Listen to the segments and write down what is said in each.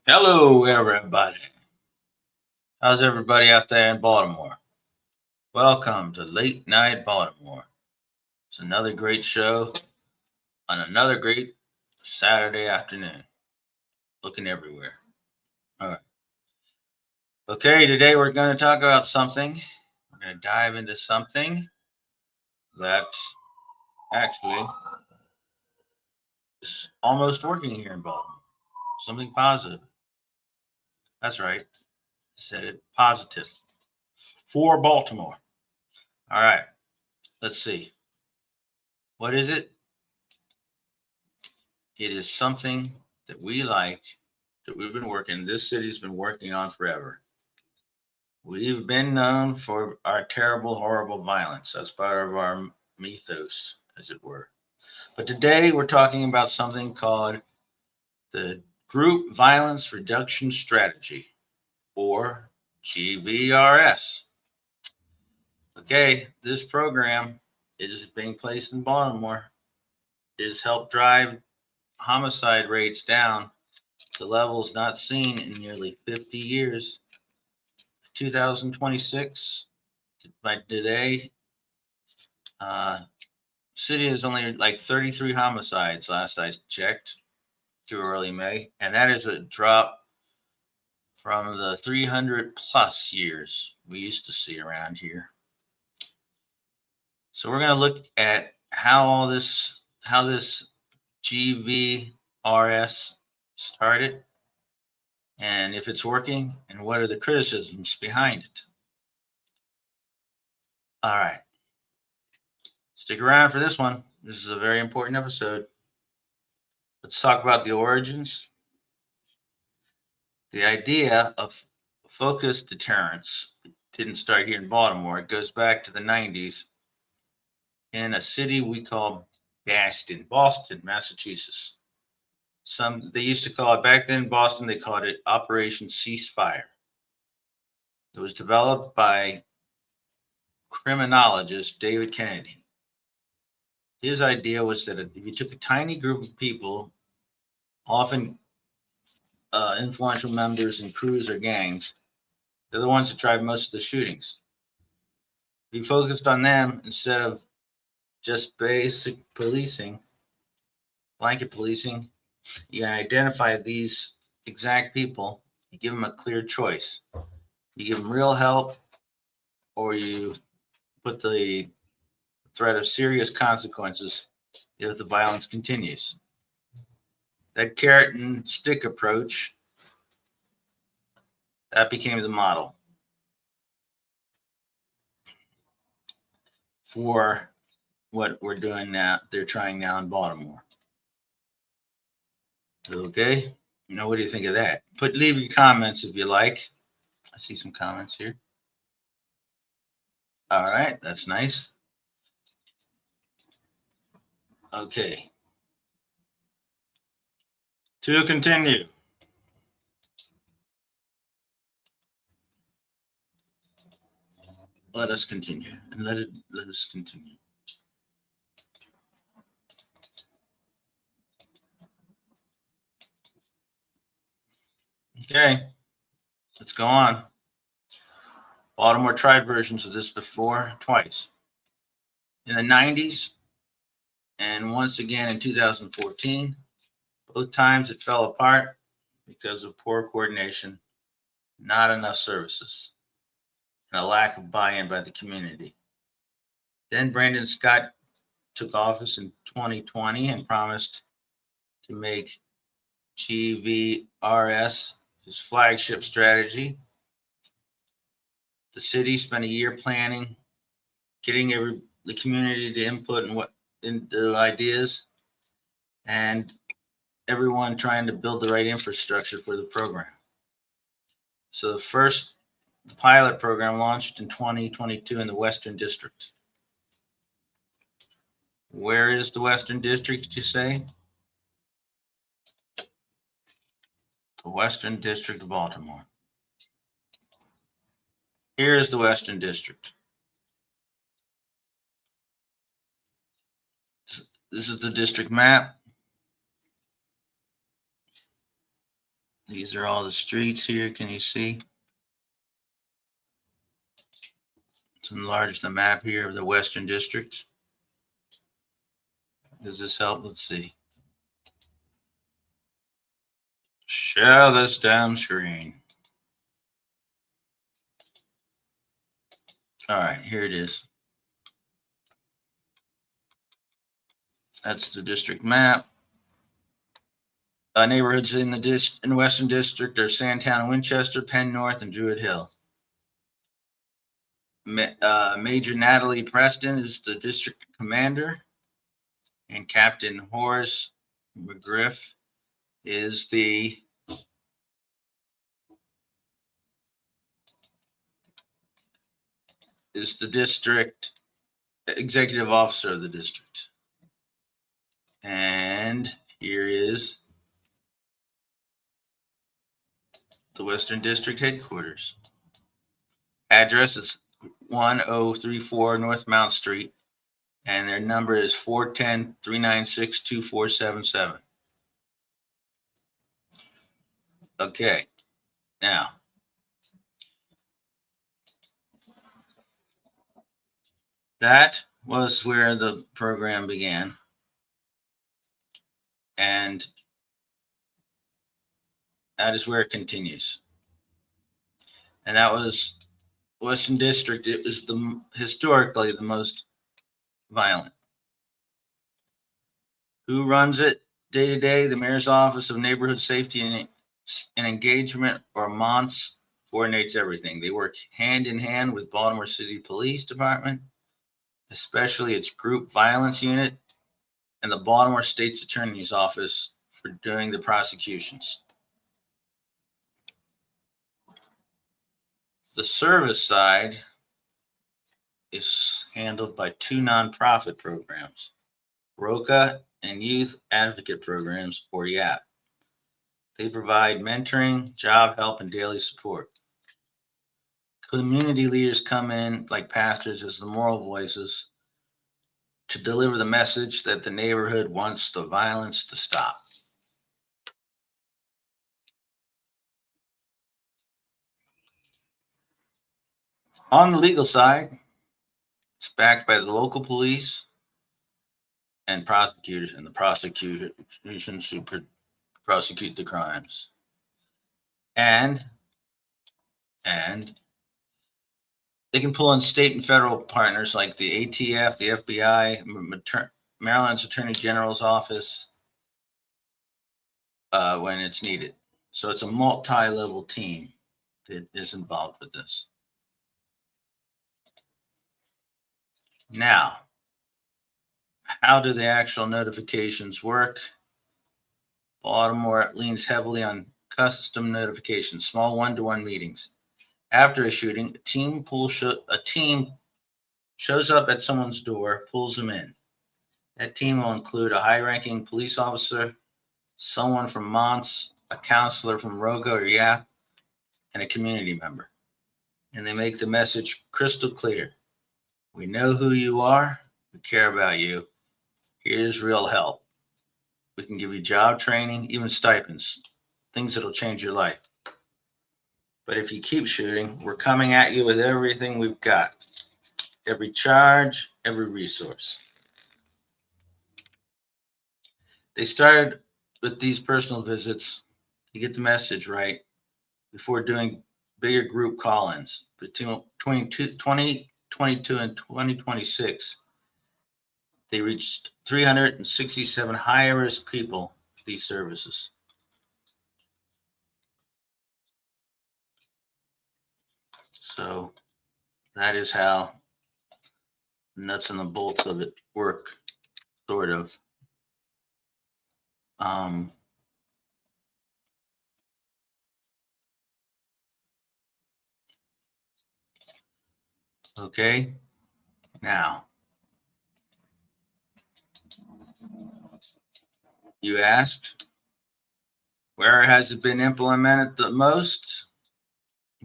Hello, everybody. How's everybody out there in Baltimore? Welcome to Late Night Baltimore. It's another great show on another great Saturday afternoon. Looking everywhere. All right. Okay, today we're going to talk about something. We're going to dive into something that actually is almost working here in Baltimore. Something positive. That's right. I said it positive. For Baltimore. All right. Let's see. What is it? It is something that we like, that we've been working, this city's been working on forever. We've been known for our terrible, horrible violence. That's part of our mythos, as it were. But today we're talking about something called the Group Violence Reduction Strategy, or GVRS. Okay, this program is being placed in Baltimore. It has helped drive homicide rates down to levels not seen in nearly 50 years. 2026, by today, city is only like 33 homicides last I checked through early May, and that is a drop from the 300 plus years we used to see around here. So we're going to look at how this GVRS started, and if it's working, and what are the criticisms behind it. All right. Stick around for this one. This is a very important episode. Let's talk about the origins. The idea of focused deterrence didn't start here in Baltimore. It goes back to the 90s in a city we call Boston, Massachusetts. They used to call it, back then in Boston, they called it Operation Ceasefire. It was developed by criminologist David Kennedy. His idea was that if you took a tiny group of people, often influential members in crews or gangs, they're the ones that drive most of the shootings. If you focused on them instead of just basic policing, blanket policing, you identify these exact people, you give them a clear choice. You give them real help, or you put the threat of serious consequences if the violence continues. That carrot and stick approach, that became the model for what we're doing now. They're trying now in Baltimore. Okay. What do you think of that? Leave your comments if you like. I see some comments here. All right, that's nice. Okay. To continue. Let us continue, and let us continue. Okay, let's go on. Baltimore tried versions of this before, twice. In the 90s, and once again in 2014. Both times it fell apart because of poor coordination, not enough services, and a lack of buy-in by the community. Then Brandon Scott took office in 2020 and promised to make GVRS his flagship strategy. The city spent a year planning, getting the community to input into ideas, and everyone trying to build the right infrastructure for the program. So the pilot program launched in 2022 in the Western District. Where is the Western District, you say? The Western District of Baltimore. Here is the Western District. This is the district map. These are all the streets here. Can you see? Let's enlarge the map here of the Western District. Does this help? Let's see. Share this damn screen. All right, here it is. That's the district map. Neighborhoods in the Western District are Sandtown, Winchester, Penn North, and Druid Hill. Major Natalie Preston is the district commander, and Captain Horace McGriff is the district executive officer of the district. And here is the Western District headquarters. Address is 1034 North Mount Street, and their number is 410-396-2477. Okay, now, that was where the program began. And that is where it continues. And that was Western District. It was historically the most violent. Who runs it day to day? The Mayor's Office of Neighborhood Safety and Engagement, or MONSE, coordinates everything. They work hand in hand with Baltimore City Police Department, especially its Group Violence Unit, and the Baltimore State's Attorney's Office for doing the prosecutions. The service side is handled by two nonprofit programs, ROCA and Youth Advocate Programs, or YAP. They provide mentoring, job help, and daily support. Community leaders come in like pastors as the moral voices to deliver the message that the neighborhood wants the violence to stop. On the legal side, it's backed by the local police and prosecutors, and the prosecutions who prosecute the crimes. And they can pull in state and federal partners like the ATF, the FBI, Maryland's Attorney General's office when it's needed. So it's a multi-level team that is involved with this. Now, how do the actual notifications work? Baltimore leans heavily on custom notifications, small one-to-one meetings. After a shooting, a team shows up at someone's door, pulls them in. That team will include a high-ranking police officer, someone from MONSE, a counselor from ROCA or YAP, and a community member. And they make the message crystal clear. We know who you are. We care about you. Here's real help. We can give you job training, even stipends, things that'll change your life. But if you keep shooting, we're coming at you with everything we've got. Every charge, every resource. They started with these personal visits to get the message right before doing bigger group call-ins. Between 2022 and 2026, they reached 367 high-risk people with these services. So that is how the nuts and the bolts of it work, sort of. Okay, now, you asked, where has it been implemented the most?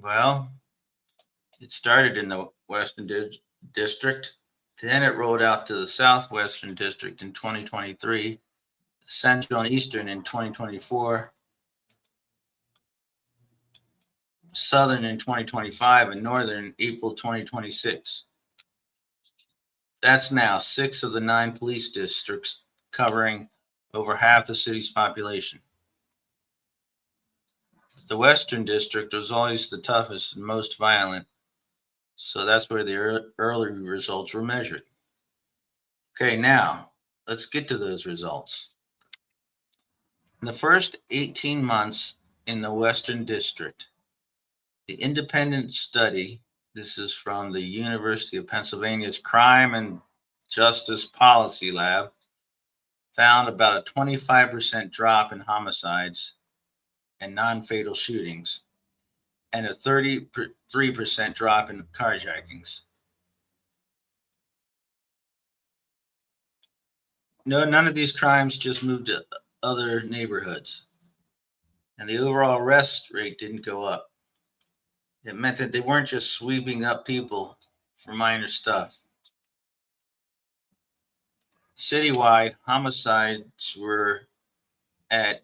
Well, it started in the Western District, then it rolled out to the Southwestern District in 2023, Central and Eastern in 2024, Southern in 2025, and Northern in April 2026. That's now 6 of the 9 police districts, covering over half the city's population. The Western District was always the toughest and most violent, so that's where the early results were measured. Okay, now let's get to those results. In the first 18 months in the Western District, the independent study, this is from the University of Pennsylvania's Crime and Justice Policy Lab, found about a 25% drop in homicides and non-fatal shootings, and a 33% drop in carjackings. No, none of these crimes just moved to other neighborhoods, and the overall arrest rate didn't go up. It meant that they weren't just sweeping up people for minor stuff. Citywide, homicides were at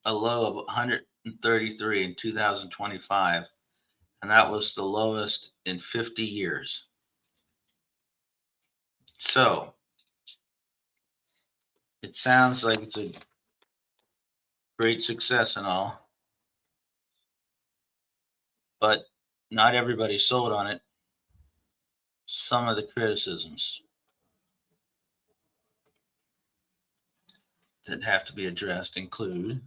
a low of 133 in 2025, and that was the lowest in 50 years. So it sounds like it's a great success and all, but not everybody sold on it. Some of the criticisms that have to be addressed include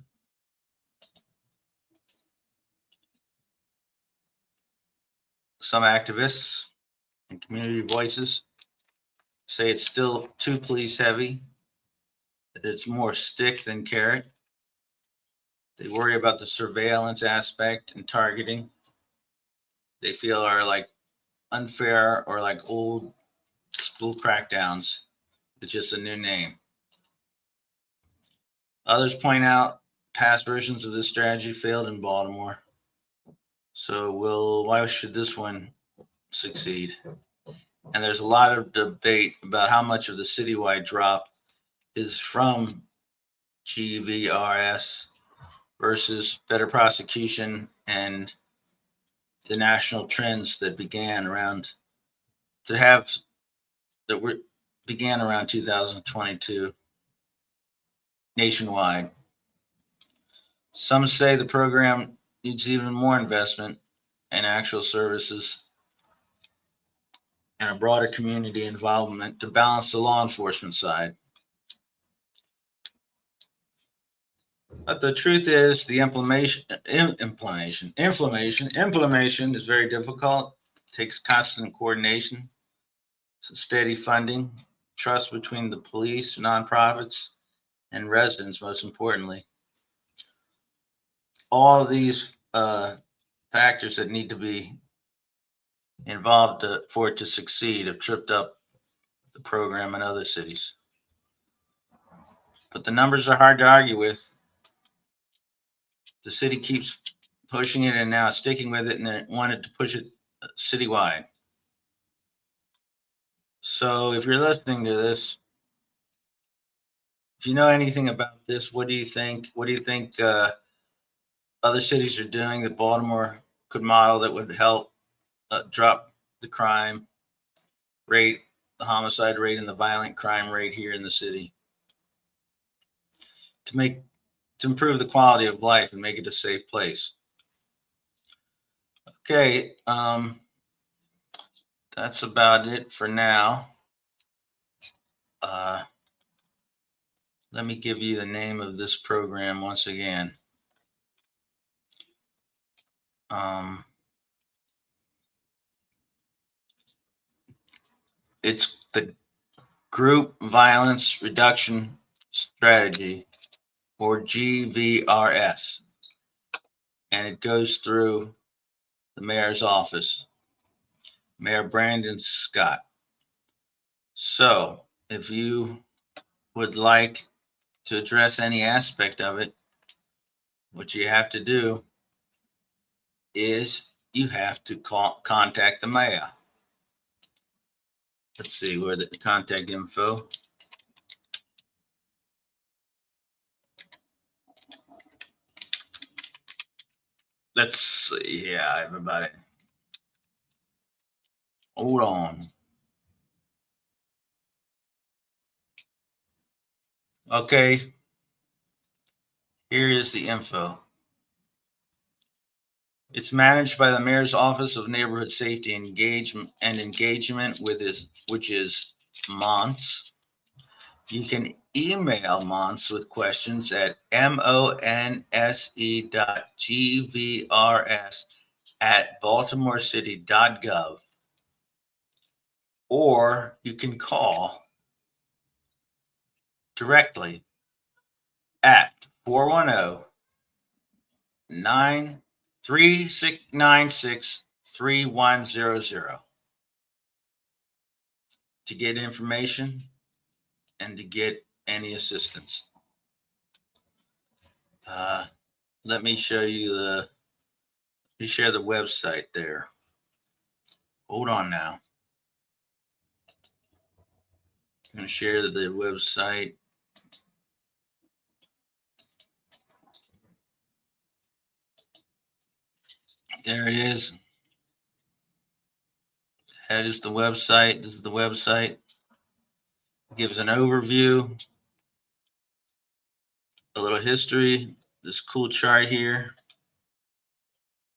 some activists and community voices say it's still too police heavy, that it's more stick than carrot. They worry about the surveillance aspect and targeting. They feel are like unfair or like old school crackdowns. It's just a new name. Others point out past versions of this strategy failed in Baltimore. So why should this one succeed? And there's a lot of debate about how much of the citywide drop is from GVRS versus better prosecution and the national trends that began around 2022 nationwide. Some say the program needs even more investment and actual services and a broader community involvement to balance the law enforcement side. But the truth is, the implementation is very difficult. It takes constant coordination, steady funding, trust between the police, nonprofits, and residents, most importantly. All of these factors that need to be involved for it to succeed have tripped up the program in other cities. But the numbers are hard to argue with. The city keeps pushing it and now sticking with it, and they wanted to push it citywide. So if you're listening to this, if you know anything about this, what do you think? What do you think other cities are doing that Baltimore could model that would help drop the crime rate, the homicide rate, and the violent crime rate here in the city to improve the quality of life and make it a safe place? Okay, that's about it for now. Let me give you the name of this program once again. It's the Group Violence Reduction Strategy, or GVRS, and it goes through the mayor's office, Mayor Brandon Scott. So if you would like to address any aspect of it, what you have to do is you have to contact the mayor. Let's see where the contact info. let's see. Yeah, everybody. Hold on. Okay. Here is the info. It's managed by the Mayor's Office of Neighborhood Safety Engagement with which is MONSE. You can email MONSE with questions at monse.gvrs@baltimorecity.gov, or you can call directly at 410-936-3100 to get information and to get any assistance. Let me show you let me share the website there. Hold on now. I'm going to share the website. There it is. That is the website. This is the website. It gives an overview, a little history, this cool chart here.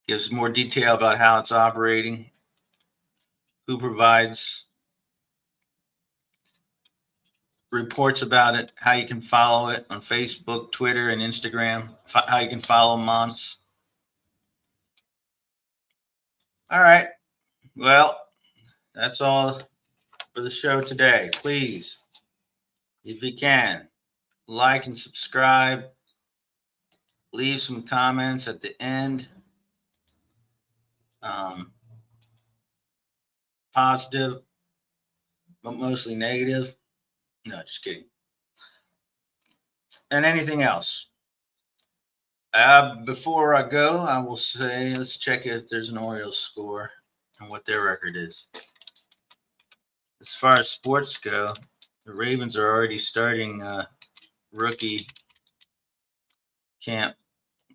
Gives more detail about how it's operating, who provides reports about it, how you can follow it on Facebook, Twitter, and Instagram, how you can follow MONSE. All right. Well, that's all for the show today. Please, if you can, like and subscribe. Leave some comments at the end. Positive, but mostly negative. No, just kidding. And anything else. Before I go, I will say, let's check if there's an Orioles score and what their record is. As far as sports go, the Ravens are already starting rookie camp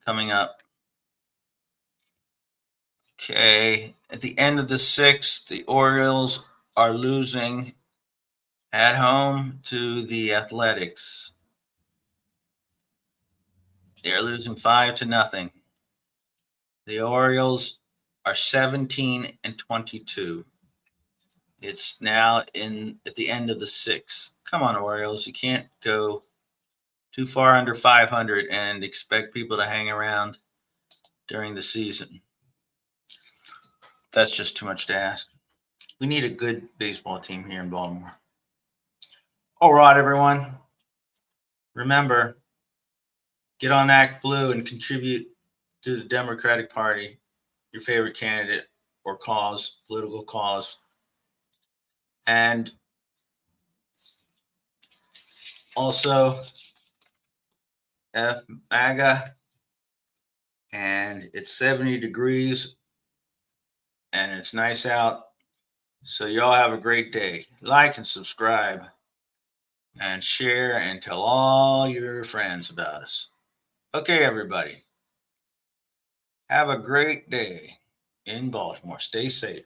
coming up. Okay, at the end of the sixth, the Orioles are losing at home to the Athletics. They're losing 5-0. The Orioles are 17-22. It's now at the end of the sixth. Come on, Orioles. You can't go too far under 500 and expect people to hang around during the season. That's just too much to ask. We need a good baseball team here in Baltimore. All right, everyone. Remember, get on Act Blue and contribute to the Democratic Party, your favorite candidate or cause, political cause. And also, F MAGA. And it's 70 degrees and it's nice out. So y'all have a great day. Like and subscribe and share and tell all your friends about us. Okay, everybody. Have a great day in Baltimore. Stay safe.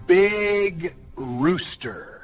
Big Rooster.